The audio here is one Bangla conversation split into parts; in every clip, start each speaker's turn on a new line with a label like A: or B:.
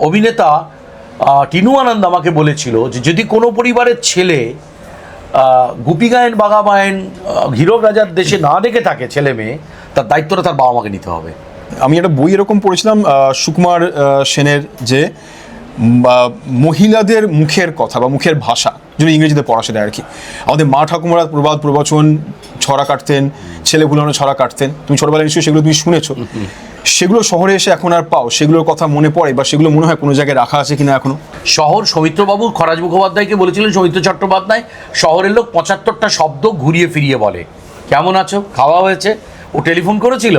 A: অভিনেতা টিনু আনন্দ আমাকে বলেছিল যে যদি কোনো পরিবারের ছেলে গুপি গায়েন বাঘা বায়েন হীরক রাজার দেশে না দেখে থাকে ছেলে মেয়ে, তার দায়িত্বটা তার বাবা মাকে নিতে হবে।
B: আমি একটা বই এরকম পড়েছিলাম সুকুমার সেনের, যে মহিলাদের মুখের কথা বা মুখের ভাষা, যদি ইংরেজিতে পড়া সেটা আর কি। আমাদের মা ঠাকুমারা প্রবাদ প্রবচন ছড়া কাটতেন, ছেলেগুলোনো ছড়া কাটতেন, তুমি ছোটবেলায় নিশ্চয়ই সেগুলো তুমি শুনেছো। সেগুলো শহরে এসে এখন আর পাও? সেগুলোর কথা মনে পড়ে বা সেগুলো মনে হয় কোনো জায়গায় রাখা আছে কিনা এখনো?
A: শহর, সৌমিত্রবাবু খরাজ মুখোপাধ্যায়কে বলেছিলেন, সৌমিত্র চট্টোপাধ্যায়, শহরের লোক 75টা শব্দ ঘুরিয়ে ফিরিয়ে বলে। কেমন আছো, খাওয়া হয়েছে, ও টেলিফোন করেছিল,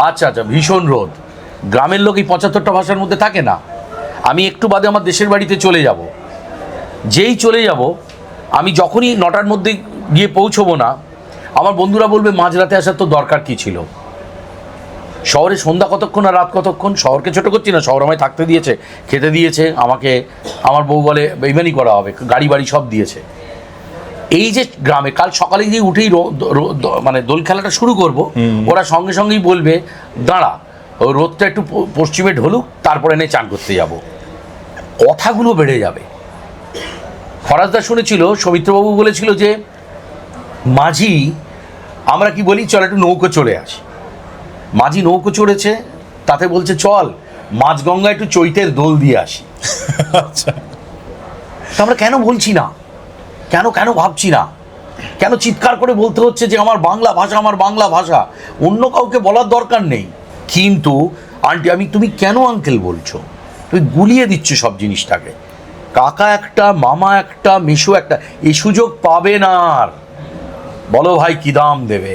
A: আচ্ছা আচ্ছা, ভীষণ রোদ। গ্রামের লোক এই 75টা ভাষার মধ্যে থাকে না। আমি একটু বাদে আমার দেশের বাড়িতে চলে যাব, যেই চলে যাব আমি যখনই 9টার মধ্যে গিয়ে পৌঁছবো না, আমার বন্ধুরা বলবে মাঝরাতে আসার তো দরকার কী ছিল। শহরে সন্ধ্যা কতক্ষণ আর রাত কতক্ষণ? শহরকে ছোটো করছি না, শহর আমায় থাকতে দিয়েছে, খেতে দিয়েছে, আমাকে আমার বউ বলে বেইমানি করা হবে, গাড়ি বাড়ি সব দিয়েছে। এই যে গ্রামে কাল সকালে গিয়ে উঠেই মানে দোল খেলাটা শুরু করব, ওরা সঙ্গে সঙ্গেই বলবে দাঁড়া, ওই রোদটা একটু পশ্চিমে ঢলুক, তারপরে এনে চান করতে যাব। কথাগুলো বেড়ে যাবে। খরাজদা শুনেছিল, সৌমিত্রবাবু বলেছিল যে মাঝি, আমরা কি বলি চল একটু নৌকো চড়ে আসি। মাঝি নৌকো চড়েছে, তাতে বলছে চল মাঝগঙ্গা একটু চৈতের দোল দিয়ে আসি।
B: আচ্ছা,
A: আমরা কেন বলছি না, কেন কেন ভাবছি না, কেন চিৎকার করে বলতে হচ্ছে যে আমার বাংলা ভাষা, আমার বাংলা ভাষা? অন্য কাউকে বলার দরকার নেই। কিন্তু আন্টি, তুমি কেন আঙ্কেল বলছো? তুমি গুলিয়ে দিচ্ছ সব জিনিসটাকে। কাকা একটা, মামা একটা, মিশু একটা, এই সুযোগ পাবে না আর। বলো ভাই কি দাম দেবে?